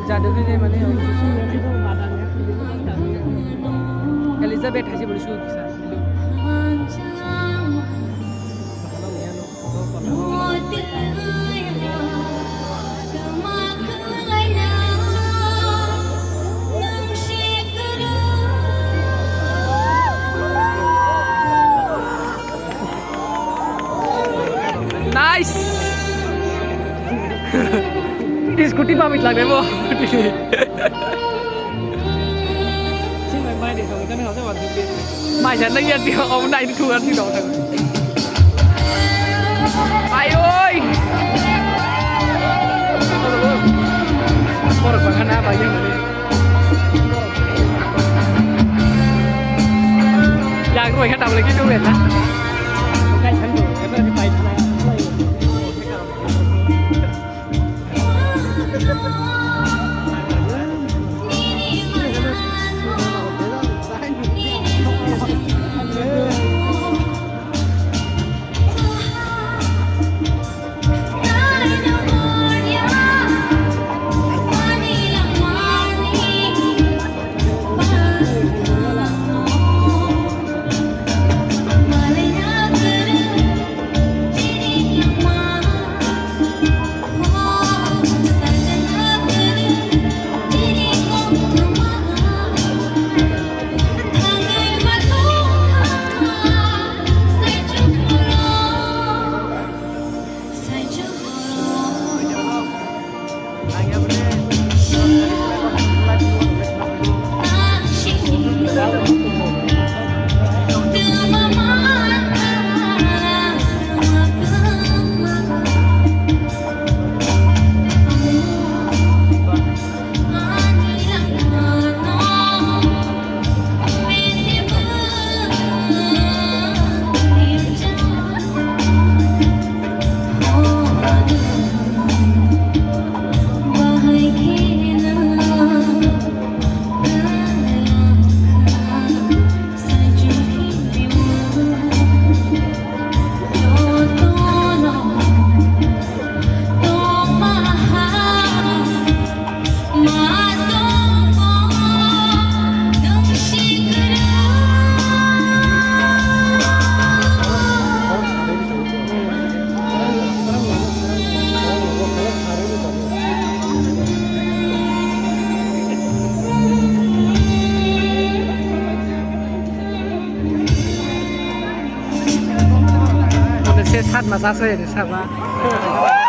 जादों माने एलिजाबेथ हाजी बोली शुरू किसा nice scooty pamit lang demo mai chẳng nghe tiếng ông này thu ăn thì đâu thằng ai ơi có được bằng hana bao nhiêu rồiอยากรวยขนาดเลยคิดดูเห็นนะใกล้ฉันอยู่แล้วก็ไปทำไมชัดมาซะเซ่ชัดมา